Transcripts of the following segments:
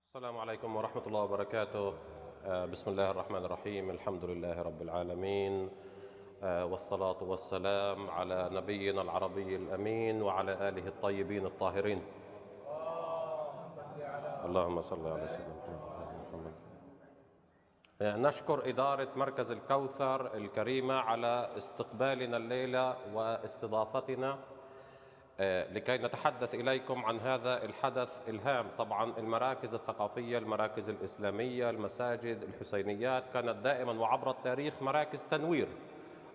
السلام عليكم ورحمة الله وبركاته. بسم الله الرحمن الرحيم. الحمد لله رب العالمين، والصلاة والسلام على نبينا العربي الأمين وعلى آله الطيبين الطاهرين. اللهم صل على سيدنا محمد. نشكر إدارة مركز الكوثر الكريمة على استقبالنا الليلة واستضافتنا لكي نتحدث إليكم عن هذا الحدث الهام. طبعا المراكز الثقافية، المراكز الإسلامية، المساجد، الحسينيات كانت دائما وعبر التاريخ مراكز تنوير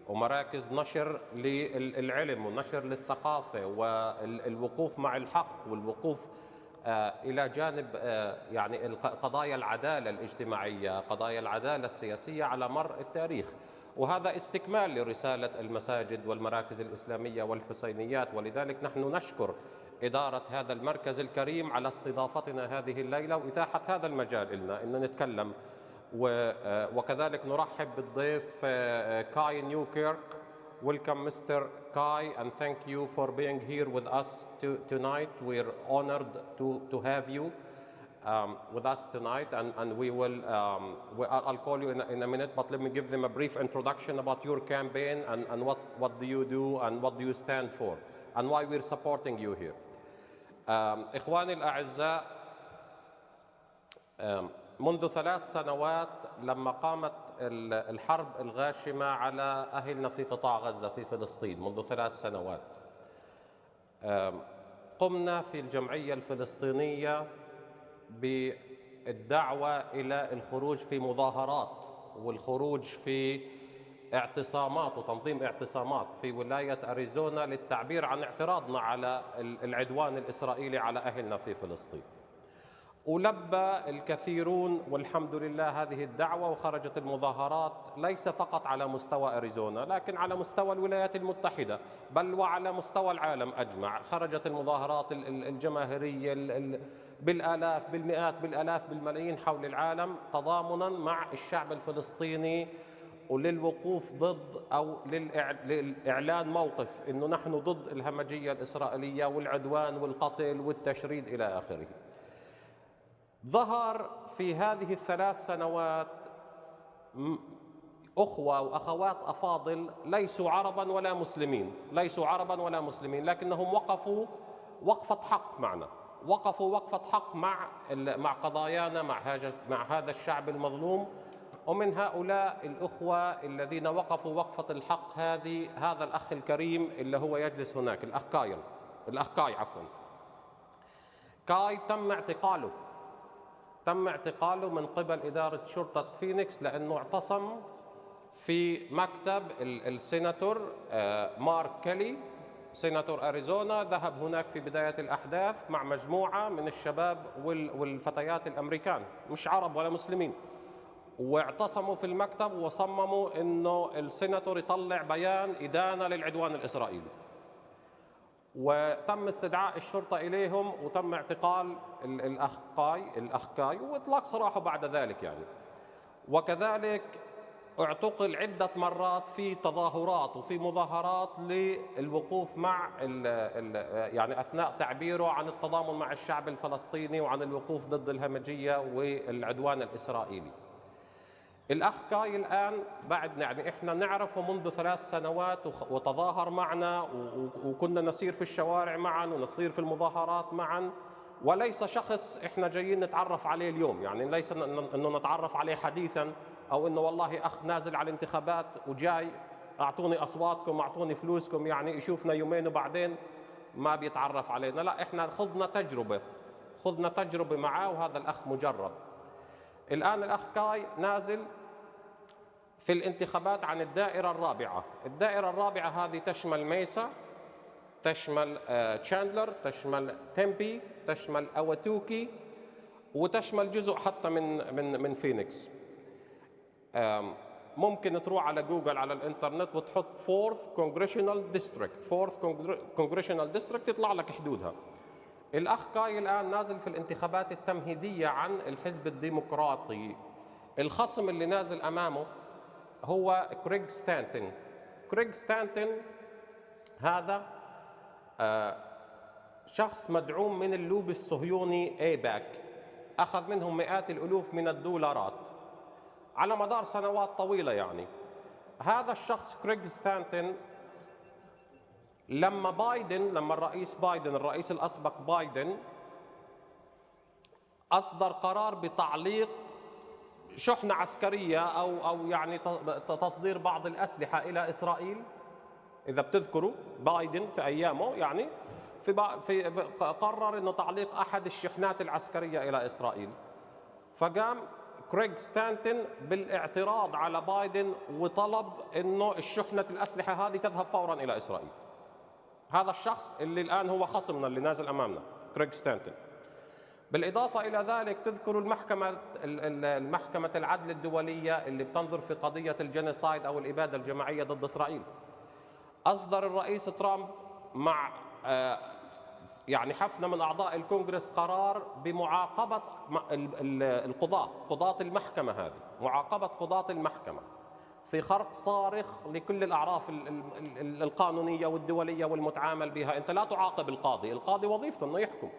ومراكز نشر للعلم ونشر للثقافة والوقوف مع الحق والوقوف إلى جانب يعني قضايا العدالة الاجتماعية، قضايا العدالة السياسية على مر التاريخ. وهذا استكمال لرسالة المساجد والمراكز الإسلامية والحسينيات، ولذلك نحن نشكر إدارة هذا المركز الكريم على استضافتنا هذه الليلة وإتاحة هذا المجال لنا إن نتكلم. وكذلك نرحب بالضيف كاي نيوكيرك. Welcome Mr. Kai, and thank you for being here with us tonight. We're honored to have you with us tonight, and we will I'll call you in a minute, but let me give them a brief introduction about your campaign and what do you do and what do you stand for and why we're supporting you here. إخواني الأعزاء، منذ 3 سنوات لما قامت الحرب الغاشمة على أهلنا في قطاع غزة في فلسطين، منذ 3 سنوات قمنا في الجمعية الفلسطينية بالدعوة إلى الخروج في مظاهرات والخروج في اعتصامات وتنظيم اعتصامات في ولاية أريزونا للتعبير عن اعتراضنا على العدوان الإسرائيلي على أهلنا في فلسطين. ولبى الكثيرون والحمد لله هذه الدعوة، وخرجت المظاهرات ليس فقط على مستوى أريزونا لكن على مستوى الولايات المتحدة بل وعلى مستوى العالم أجمع. خرجت المظاهرات الجماهيرية بالآلاف، بالمئات، بالآلاف، بالملايين حول العالم تضامنا مع الشعب الفلسطيني وللوقوف ضد أو للإعلان موقف إنه نحن ضد الهمجية الإسرائيلية والعدوان والقتل والتشريد إلى آخره. ظهر في هذه ال3 سنوات أخوة وأخوات أفاضل ليسوا عربا ولا مسلمين، ليسوا عربا ولا مسلمين، لكنهم وقفوا وقفة حق معنا، وقفوا وقفة حق مع قضايانا، مع هذا الشعب المظلوم. ومن هؤلاء الأخوة الذين وقفوا وقفة الحق هذا الأخ الكريم اللي هو يجلس هناك، الأخ كاي كاي تم اعتقاله من قبل إدارة شرطة فينيكس لأنه اعتصم في مكتب السيناتور مارك كيلي، سيناتور أريزونا. ذهب هناك في بداية الأحداث مع مجموعة من الشباب والفتيات الأمريكان، مش عرب ولا مسلمين، واعتصموا في المكتب وصمموا إنه السيناتور يطلع بيان إدانة للعدوان الإسرائيلي. وتم استدعاء الشرطة إليهم وتم اعتقال الأخ كاي وإطلاق سراحه بعد ذلك يعني. وكذلك اعتقل عدة مرات في تظاهرات وفي مظاهرات للوقوف مع يعني أثناء تعبيره عن التضامن مع الشعب الفلسطيني وعن الوقوف ضد الهمجية والعدوان الإسرائيلي. الأخ كاي الآن بعد يعني إحنا نعرفه منذ 3 سنوات وتظاهر معنا وكنا نسير في الشوارع معا ونسير في المظاهرات معا، وليس شخص إحنا جايين نتعرف عليه اليوم، يعني ليس إنه نتعرف عليه حديثا أو إنه والله أخ نازل على الانتخابات وجاي أعطوني أصواتكم أعطوني فلوسكم يعني يشوفنا يومين وبعدين ما بيتعرف علينا. لا، إحنا خذنا تجربة معاه، وهذا الأخ مجرب. الآن الأخ كاي نازل في الانتخابات عن الدائرة الرابعة. الدائرة الرابعة هذه تشمل ميسا، تشمل تشاندلر، تشمل تيمبي، تشمل أواتوكي، وتشمل جزء حتى من فينيكس. ممكن تروح على جوجل على الانترنت وتحط 4th Congressional District، 4th Congressional District يطلع لك حدودها. الأخ كاي الآن نازل في الانتخابات التمهيدية عن الحزب الديمقراطي. الخصم اللي نازل أمامه هو كريغ ستانتون. هذا شخص مدعوم من اللوبي الصهيوني ايباك. أخذ منهم مئات الألوف من الدولارات على مدار سنوات طويلة. يعني هذا الشخص كريغ ستانتون لما الرئيس بايدن، الرئيس الأسبق بايدن، أصدر قرار بتعليق شحنة عسكرية أو يعني تصدير بعض الأسلحة إلى إسرائيل. إذا بتذكروا بايدن في أيامه يعني قرر إنه تعليق أحد الشحنات العسكرية إلى إسرائيل. فقام كريغ ستانتون بالاعتراض على بايدن وطلب إنه الشحنة الأسلحة هذه تذهب فورا إلى إسرائيل. هذا الشخص اللي الآن هو خصمنا اللي نازل أمامنا كريغ ستانتون. بالإضافة إلى ذلك تذكروا المحكمة العدل الدولية اللي بتنظر في قضية الجينيسايد أو الإبادة الجماعية ضد إسرائيل. أصدر الرئيس ترامب مع يعني حفنة من أعضاء الكونغرس قرار بمعاقبة قضاة المحكمة هذه، معاقبة قضاة المحكمة في خرق صارخ لكل الأعراف القانونية والدولية والمتعامل بها. أنت لا تعاقب القاضي وظيفته أنه يحكم.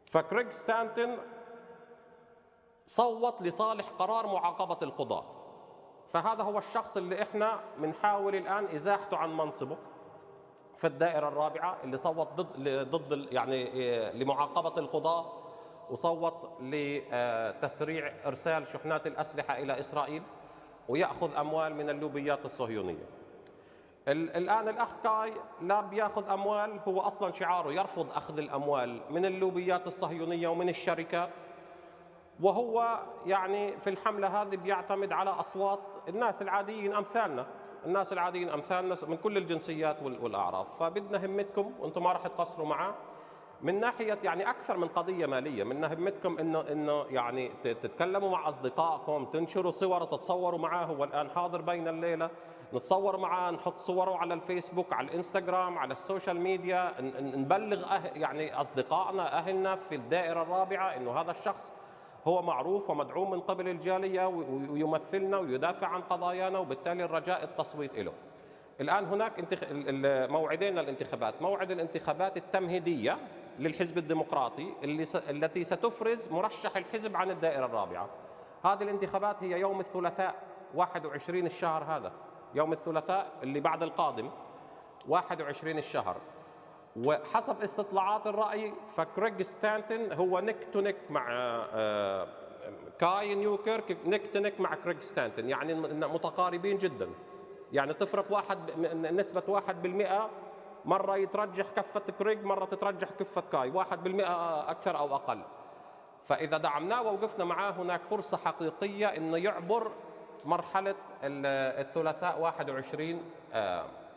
فكريغ ستانتون صوت لصالح قرار معاقبة القضاة. فهذا هو الشخص اللي احنا بنحاول الآن إزاحته عن منصبه في الدائرة الرابعة، اللي صوت ضد يعني لمعاقبة القضاة، وصوت لتسريع إرسال شحنات الأسلحة إلى إسرائيل، ويأخذ أموال من اللوبيات الصهيونية. الآن الأخ كاي لا بياخذ أموال، هو أصلا شعاره يرفض أخذ الأموال من اللوبيات الصهيونية ومن الشركات، وهو يعني في الحملة هذه بيعتمد على أصوات الناس العاديين أمثالنا، من كل الجنسيات والأعراف. فبدنا همتكم، وأنتم ما راح تقصروا معه من ناحية يعني أكثر من قضية مالية. من همتكم إنه يعني تتكلموا مع أصدقائكم، تنشروا صور، تتصوروا معاه. هو الآن حاضر بين الليلة، نتصور معاه، نحط صوره على الفيسبوك، على الإنستغرام، على السوشيال ميديا، نبلغ يعني أصدقائنا، أهلنا في الدائرة الرابعة إنه هذا الشخص هو معروف ومدعوم من قبل الجالية ويمثلنا ويدافع عن قضايانا، وبالتالي الرجاء التصويت له. الآن هناك موعدين للانتخابات. موعد الانتخابات التمهيدية للحزب الديمقراطي التي ستفرز مرشح الحزب عن الدائرة الرابعة. هذه الانتخابات هي يوم الثلاثاء 21 الشهر، هذا يوم الثلاثاء اللي بعد القادم 21 الشهر. وحسب استطلاعات الرأي فكريغ ستانتون هو نك تو نك مع كاي نيوكيرك، نك تو نك مع كريغ ستانتون، يعني متقاربين جدا. يعني تفرق نسبة 1%، مرة يترجح كفة كريغ، مرة تترجح كفة كاي، 1% أكثر أو أقل. فإذا دعمناه ووقفنا معاه هناك فرصة حقيقية إنه يعبر مرحلة الثلاثاء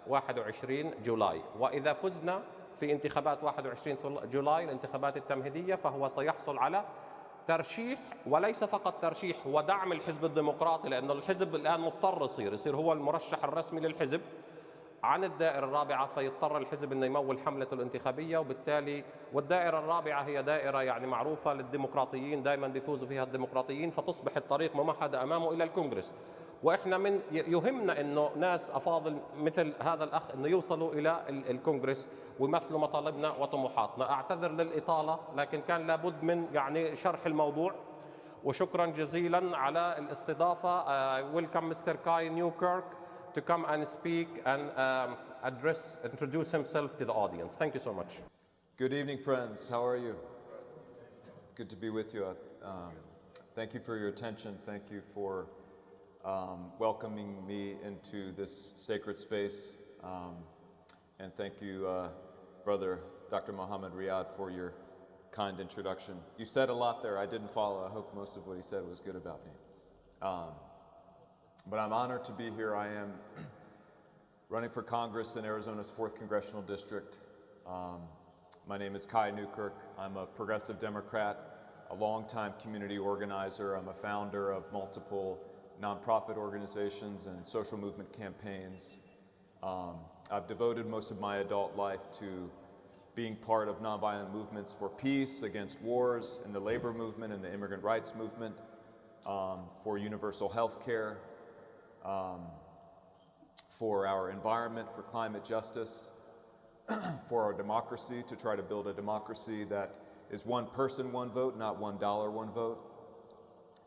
21 جولاي. وإذا فزنا في انتخابات 21 جولاي الانتخابات التمهيدية، فهو سيحصل على ترشيح، وليس فقط ترشيح ودعم الحزب الديمقراطي، لأن الحزب الآن مضطر يصير هو المرشح الرسمي للحزب عن الدائرة الرابعة، فيضطر الحزب أن يمول حملته الانتخابية. وبالتالي والدائرة الرابعة هي دائرة يعني معروفة للديمقراطيين، دائما بيفوزوا فيها الديمقراطيين، فتصبح الطريق ممهد أمامه إلى الكونغرس. وإحنا يهمنا أنه ناس أفاضل مثل هذا الأخ أنه يوصلوا إلى الكونغرس ويمثلوا مطالبنا وطموحاتنا. أعتذر للإطالة، لكن كان لابد من يعني شرح الموضوع. وشكرا جزيلا على الاستضافة. Welcome Mr. Kai Newkirk to come and speak and introduce himself to the audience. Thank you so much. Good evening, friends. How are you? Good to be with you. Thank you for your attention. Thank you for welcoming me into this sacred space. And thank you, Brother Dr. Mohammad Riyad, for your kind introduction. You said a lot there I didn't follow. I hope most of what he said was good about me. But I'm honored to be here. I am running for Congress in Arizona's 4th Congressional District. My name is Kai Newkirk. I'm a progressive Democrat, a longtime community organizer. I'm a founder of multiple nonprofit organizations and social movement campaigns. I've devoted most of my adult life to being part of nonviolent movements for peace, against wars, in the labor movement and the immigrant rights movement, for universal health care, for our environment, for climate justice, for our democracy, to try to build a democracy that is one person, one vote, not $1, one vote,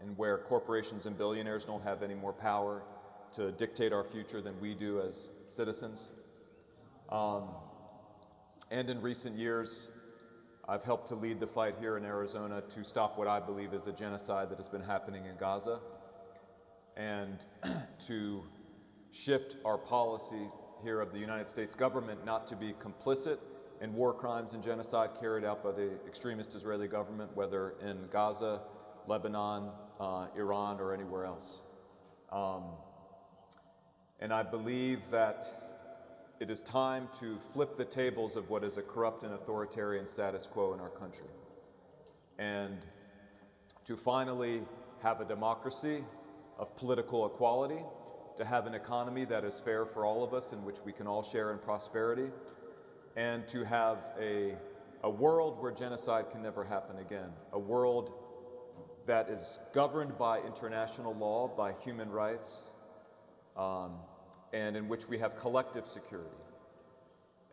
and where corporations and billionaires don't have any more power to dictate our future than we do as citizens. And in recent years, I've helped to lead the fight here in Arizona to stop what I believe is a genocide that has been happening in Gaza, and to shift our policy here of the United States government not to be complicit in war crimes and genocide carried out by the extremist Israeli government, whether in Gaza, Lebanon, Iran, or anywhere else. And I believe that it is time to flip the tables of what is a corrupt and authoritarian status quo in our country, and to finally have a democracy of political equality, to have an economy that is fair for all of us in which we can all share in prosperity, and to have a world where genocide can never happen again, a world that is governed by international law, by human rights, and in which we have collective security.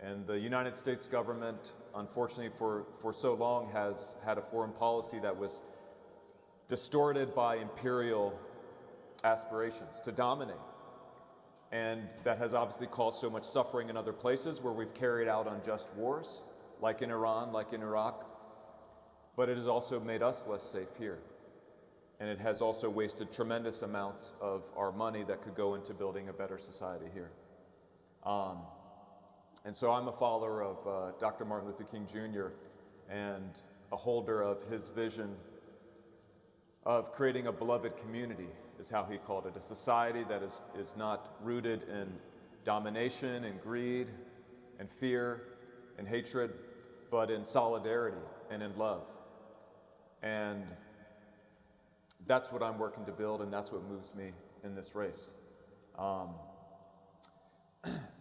And the United States government, unfortunately for so long, has had a foreign policy that was distorted by imperial aspirations to dominate. And that has obviously caused so much suffering in other places where we've carried out unjust wars, like in Iran, like in Iraq. But it has also made us less safe here. And it has also wasted tremendous amounts of our money that could go into building a better society here. And so I'm a follower of Dr. Martin Luther King Jr. and a holder of his vision of creating a beloved community, is how he called it, a society that is not rooted in domination and greed and fear and hatred, but in solidarity and in love. And that's what I'm working to build, and that's what moves me in this race.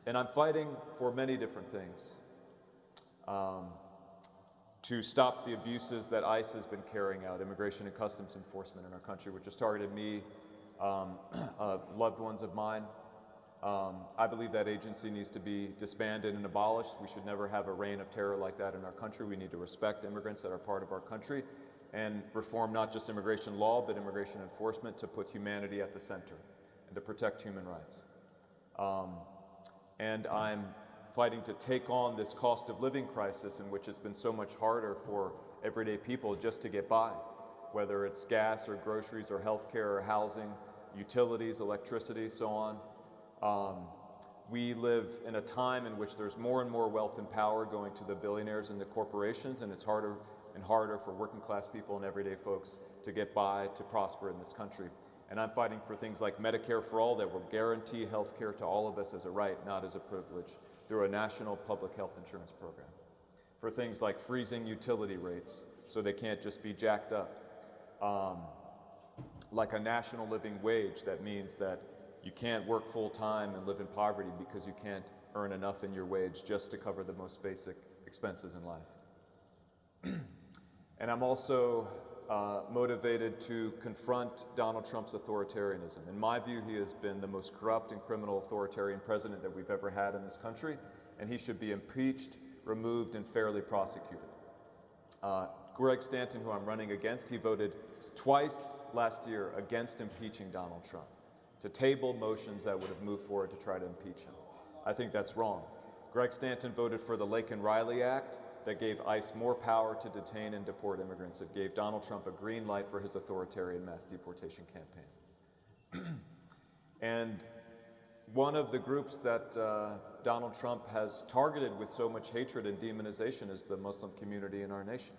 And I'm fighting for many different things. To stop the abuses that ICE has been carrying out, Immigration and Customs Enforcement in our country, which has targeted me, loved ones of mine. I believe that agency needs to be disbanded and abolished. We should never have a reign of terror like that in our country. We need to respect immigrants that are part of our country and reform not just immigration law, but immigration enforcement to put humanity at the center and to protect human rights. And I'm fighting to take on this cost of living crisis, in which it's been so much harder for everyday people just to get by, whether it's gas or groceries or healthcare or housing, utilities, electricity, so on. We live in a time in which there's more and more wealth and power going to the billionaires and the corporations, and it's harder and harder for working class people and everyday folks to get by, to prosper in this country. And I'm fighting for things like Medicare for all that will guarantee health care to all of us as a right, not as a privilege, through a national public health insurance program. For things like freezing utility rates so they can't just be jacked up. Like a national living wage that means that you can't work full time and live in poverty because you can't earn enough in your wage just to cover the most basic expenses in life. And I'm also motivated to confront Donald Trump's authoritarianism. In my view, he has been the most corrupt and criminal authoritarian president that we've ever had in this country, and he should be impeached, removed, and fairly prosecuted. Greg Stanton, who I'm running against, he voted twice last year against impeaching Donald Trump, to table motions that would have moved forward to try to impeach him. I think that's wrong. Greg Stanton voted for the Laken-Riley Act that gave ICE more power to detain and deport immigrants. It gave Donald Trump a green light for his authoritarian mass deportation campaign. And one of the groups that Donald Trump has targeted with so much hatred and demonization is the Muslim community in our nation.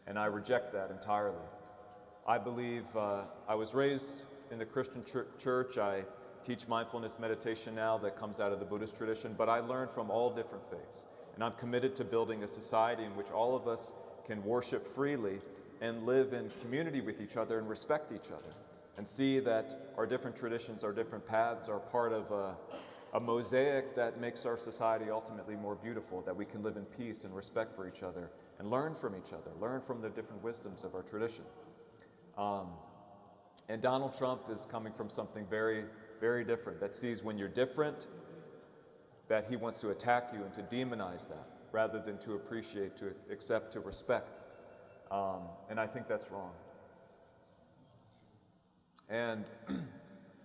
And I reject that entirely. I believe, I was raised in the Christian church. I teach mindfulness meditation now that comes out of the Buddhist tradition, but I learned from all different faiths. And I'm committed to building a society in which all of us can worship freely and live in community with each other and respect each other, and see that our different traditions, our different paths are part of a mosaic that makes our society ultimately more beautiful, that we can live in peace and respect for each other and learn from each other, learn from the different wisdoms of our tradition. And Donald Trump is coming from something very, very different, that sees when you're different, that he wants to attack you and to demonize that, rather than to appreciate, to accept, to respect And I think that's wrong. And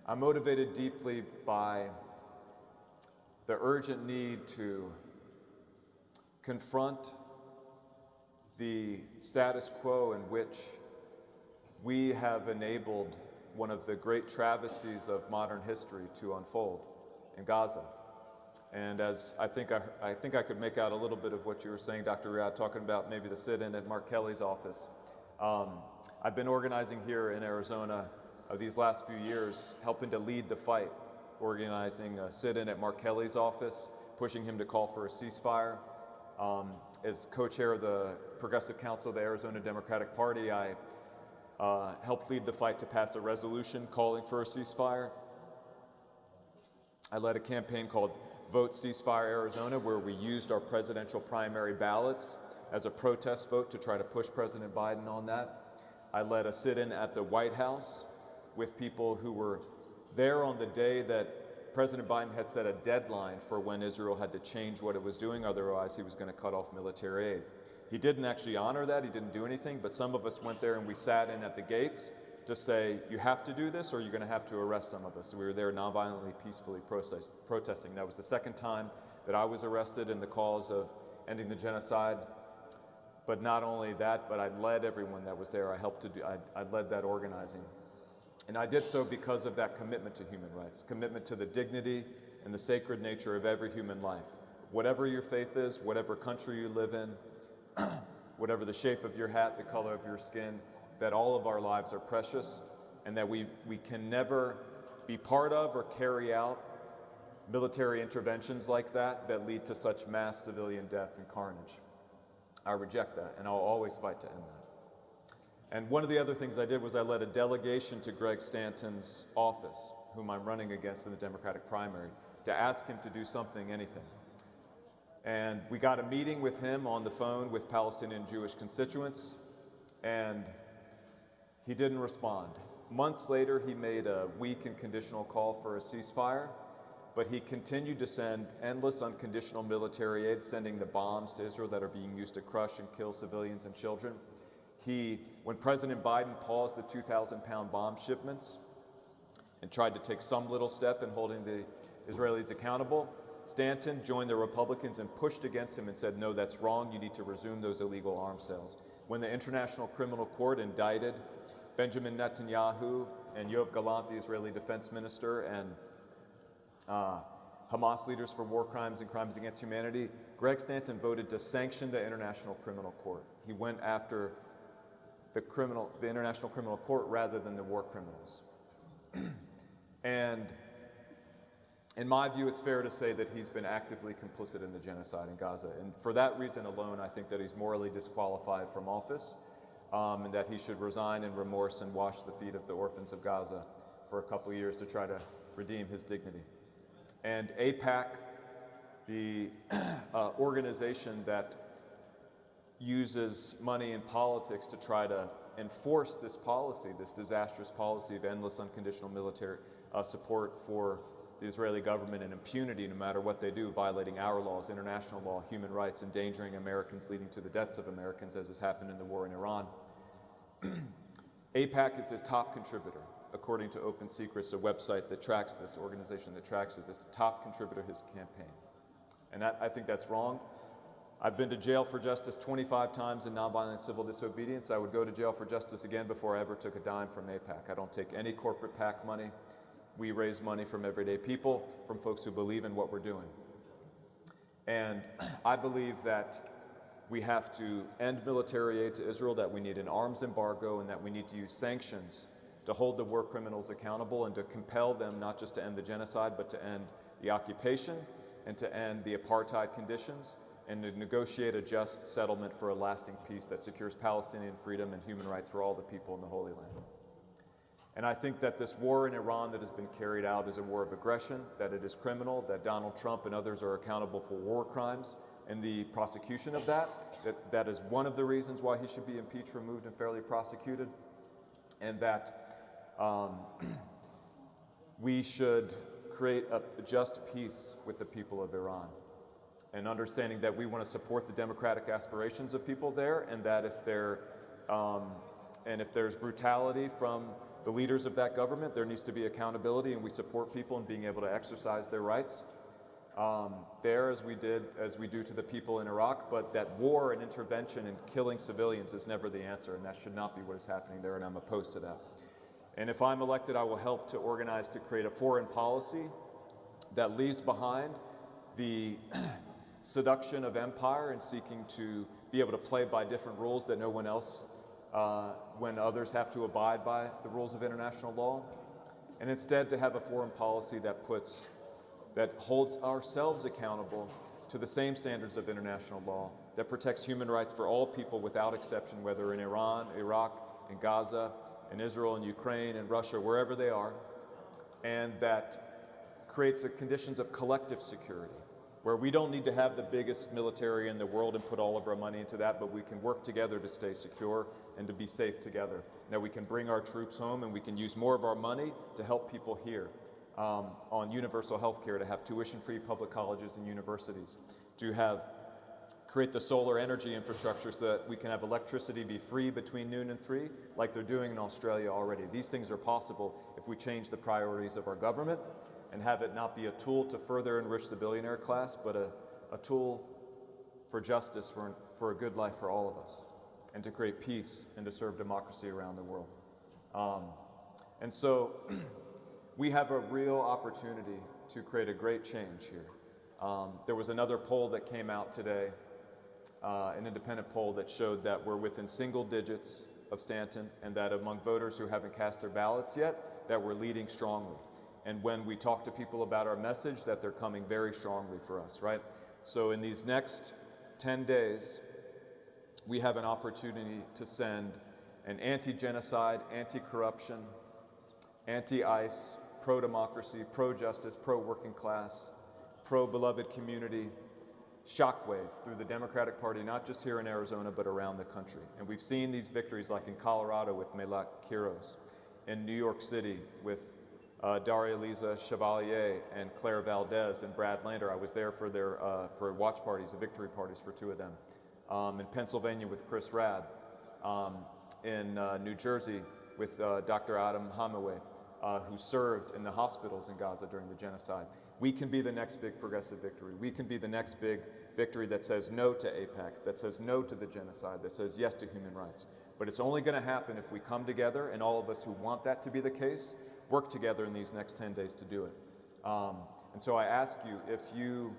I'm motivated deeply by the urgent need to confront the status quo in which we have enabled one of the great travesties of modern history to unfold in Gaza. And as I think I could make out a little bit of what you were saying, Dr. Riyad, talking about maybe the sit-in at Mark Kelly's office. I've been organizing here in Arizona these last few years, helping to lead the fight, organizing a sit-in at Mark Kelly's office, pushing him to call for a ceasefire. As co-chair of the Progressive Council of the Arizona Democratic Party, I helped lead the fight to pass a resolution calling for a ceasefire. I led a campaign called Vote Ceasefire Arizona, where we used our presidential primary ballots as a protest vote to try to push President Biden on that. I led a sit-in at the White House with people who were there on the day that President Biden had set a deadline for when Israel had to change what it was doing, otherwise he was going to cut off military aid. He didn't actually honor that, he didn't do anything, but some of us went there and we sat in at the gates to say, you have to do this or you're going to have to arrest some of us. So we were there nonviolently, peacefully protesting. That was the second time that I was arrested in the cause of ending the genocide. But not only that, but I led everyone that was there. I led that organizing. And I did so because of that commitment to human rights, commitment to the dignity and the sacred nature of every human life. Whatever your faith is, whatever country you live in, whatever the shape of your hat, the color of your skin, that all of our lives are precious and that we can never be part of or carry out military interventions like that lead to such mass civilian death and carnage. I reject that, and I'll always fight to end that. And one of the other things I did was I led a delegation to Greg Stanton's office, whom I'm running against in the Democratic primary, to ask him to do something, anything. And we got a meeting with him on the phone with Palestinian Jewish constituents, and he didn't respond. Months later, he made a weak and conditional call for a ceasefire, but he continued to send endless unconditional military aid, sending the bombs to Israel that are being used to crush and kill civilians and children. When President Biden paused the 2,000-pound bomb shipments and tried to take some little step in holding the Israelis accountable, Stanton joined the Republicans and pushed against him and said, no, that's wrong, you need to resume those illegal arms sales. When the International Criminal Court indicted Benjamin Netanyahu and Yoav Gallant, the Israeli defense minister, and Hamas leaders for war crimes and crimes against humanity, Greg Stanton voted to sanction the International Criminal Court. He went after the International Criminal Court rather than the war criminals. And in my view, it's fair to say that he's been actively complicit in the genocide in Gaza. And for that reason alone, I think that he's morally disqualified from office, and that he should resign in remorse and wash the feet of the orphans of Gaza for a couple of years to try to redeem his dignity. And AIPAC, the organization that uses money in politics to try to enforce this policy, this disastrous policy of endless unconditional military support for the Israeli government and impunity no matter what they do, violating our laws, international law, human rights, endangering Americans, leading to the deaths of Americans, as has happened in the war in Iran. AIPAC is his top contributor, according to Open Secrets, a website that tracks this, organization that tracks it, this top contributor to his campaign. And I think that's wrong. I've been to jail for justice 25 times in nonviolent civil disobedience. I would go to jail for justice again before I ever took a dime from AIPAC. I don't take any corporate PAC money. We raise money from everyday people, from folks who believe in what we're doing. And I believe that we have to end military aid to Israel, that we need an arms embargo, and that we need to use sanctions to hold the war criminals accountable and to compel them not just to end the genocide, but to end the occupation and to end the apartheid conditions and to negotiate a just settlement for a lasting peace that secures Palestinian freedom and human rights for all the people in the Holy Land. And I think that this war in Iran that has been carried out is a war of aggression, that it is criminal, that Donald Trump and others are accountable for war crimes and the prosecution of that is one of the reasons why he should be impeached, removed, and fairly prosecuted, and that we should create a just peace with the people of Iran, and understanding that we want to support the democratic aspirations of people there, and that if their And if there's brutality from the leaders of that government, there needs to be accountability, and we support people in being able to exercise their rights there, as we do to the people in Iraq. But that war and intervention and killing civilians is never the answer, and that should not be what is happening there, and I'm opposed to that. And if I'm elected, I will help to organize to create a foreign policy that leaves behind the seduction of empire and seeking to be able to play by different rules that no one else, when others have to abide by the rules of international law, and instead to have a foreign policy that holds ourselves accountable to the same standards of international law, that protects human rights for all people without exception, whether in Iran, Iraq, in Gaza, in Israel, in Ukraine, in Russia, wherever they are, and that creates the conditions of collective security, where we don't need to have the biggest military in the world and put all of our money into that, but we can work together to stay secure and to be safe together. That we can bring our troops home, and we can use more of our money to help people here on universal health care, to have tuition-free public colleges and universities, to create the solar energy infrastructure so that we can have electricity be free between noon and 3, like they're doing in Australia already. These things are possible if we change the priorities of our government and have it not be a tool to further enrich the billionaire class, but a tool for justice, for a good life for all of us, and to create peace and to serve democracy around the world. And so we have a real opportunity to create a great change here. There was another poll that came out today, an independent poll that showed that we're within single digits of Stanton, and that among voters who haven't cast their ballots yet, that we're leading strongly. And when we talk to people about our message, that they're coming very strongly for us, right? So in these next 10 days, we have an opportunity to send an anti-genocide, anti-corruption, anti-ICE, pro-democracy, pro-justice, pro-working class, pro-beloved community shockwave through the Democratic Party, not just here in Arizona, but around the country. And we've seen these victories, like in Colorado with Melak Quiros, in New York City with Daria Liza Chevalier and Claire Valdez and Brad Lander. I was there for their for watch parties, the victory parties for 2 of them. In Pennsylvania with Chris Rad, in New Jersey with Dr. Adam Hamaway, who served in the hospitals in Gaza during the genocide. We can be the next big progressive victory. We can be the next big victory that says no to AIPAC, that says no to the genocide, that says yes to human rights. But it's only going to happen if we come together, and all of us who want that to be the case work together in these next 10 days to do it. And so I ask you, if you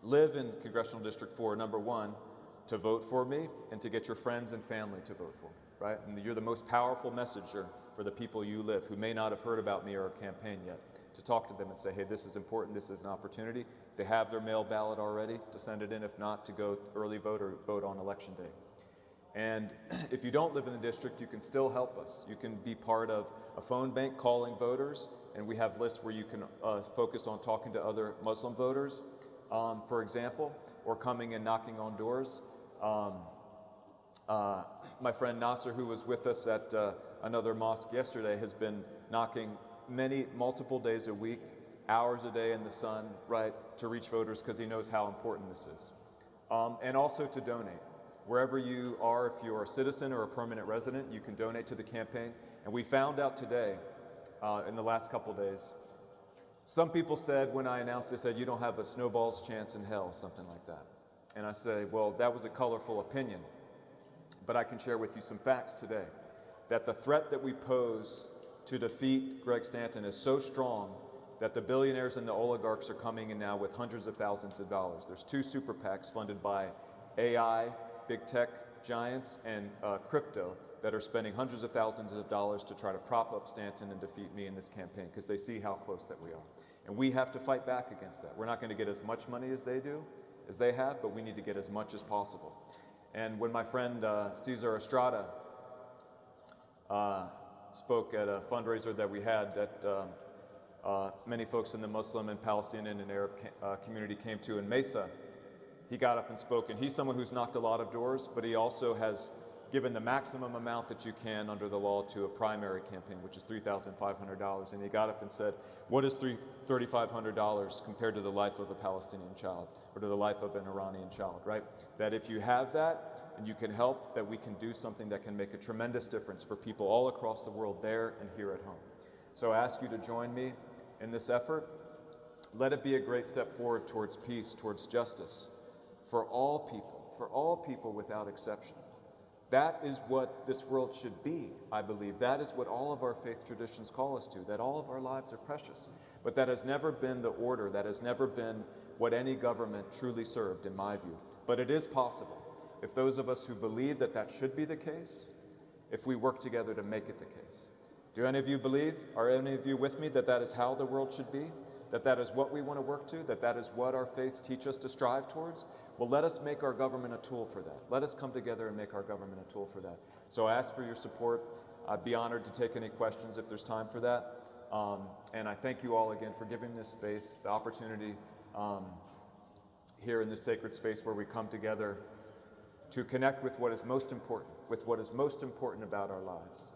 live in Congressional District 4, number 1, to vote for me and to get your friends and family to vote for me, right? And you're the most powerful messenger for the people you live who may not have heard about me or our campaign yet, to talk to them and say, hey, this is important, this is an opportunity. If they have their mail ballot already, to send it in. If not, to go early vote or vote on election day. And if you don't live in the district, you can still help us. You can be part of a phone bank calling voters, and we have lists where you can focus on talking to other Muslim voters, for example, or coming and knocking on doors. My friend Nasser, who was with us at another mosque yesterday, has been knocking multiple days a week, hours a day in the sun, right, to reach voters because he knows how important this is. And also to donate. Wherever you are, if you're a citizen or a permanent resident, you can donate to the campaign. And we found out today, in the last couple days, some people said, when I announced, they said, you don't have a snowball's chance in hell, something like that. And I say, well, that was a colorful opinion. But I can share with you some facts today, that the threat that we pose to defeat Greg Stanton is so strong that the billionaires and the oligarchs are coming in now with hundreds of thousands of dollars. There's 2 super PACs funded by AI, big tech giants, and crypto that are spending hundreds of thousands of dollars to try to prop up Stanton and defeat me in this campaign because they see how close that we are. And we have to fight back against that. We're not going to get as much money as they have, but we need to get as much as possible. And when my friend Cesar Estrada spoke at a fundraiser that we had that many folks in the Muslim and Palestinian and Arab community came to in Mesa, he got up and spoke. And he's someone who's knocked a lot of doors, but he also has given the maximum amount that you can under the law to a primary campaign, which is $3,500. And he got up and said, what is $3,500 compared to the life of a Palestinian child or to the life of an Iranian child, right? That if you have that and you can help, that we can do something that can make a tremendous difference for people all across the world there and here at home. So I ask you to join me in this effort. Let it be a great step forward towards peace, towards justice, for all people without exception. That is what this world should be, I believe. That is what all of our faith traditions call us to, that all of our lives are precious. But that has never been the order, that has never been what any government truly served, in my view. But it is possible, if those of us who believe that that should be the case, if we work together to make it the case. Do any of you believe, are any of you with me, that that is how the world should be? That that is what we want to work to? That that is what our faiths teach us to strive towards? Well, let us make our government a tool for that. Let us come together and make our government a tool for that. So I ask for your support. I'd be honored to take any questions if there's time for that. And I thank you all again for giving this space, the opportunity here in this sacred space where we come together to connect with what is most important, about our lives.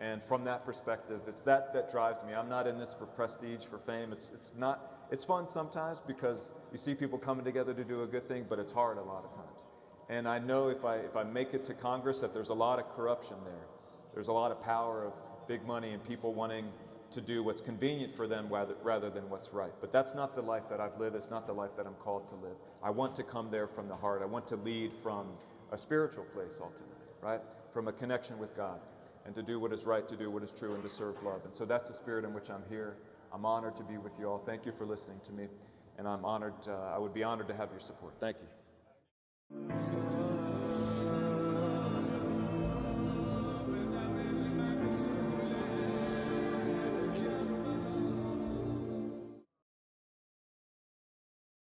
And from that perspective, it's that drives me. I'm not in this for prestige, for fame. It's fun sometimes because you see people coming together to do a good thing, but it's hard a lot of times. And I know if I make it to Congress that there's a lot of corruption there. There's a lot of power of big money and people wanting to do what's convenient for them rather than what's right. But that's not the life that I've lived. It's not the life that I'm called to live. I want to come there from the heart. I want to lead from a spiritual place ultimately, right? From a connection with God. And to do what is right, to do what is true, and to serve love. And so that's the spirit in which I'm here. I'm honored to be with you all. Thank you for listening to me. And I would be honored to have your support. Thank you.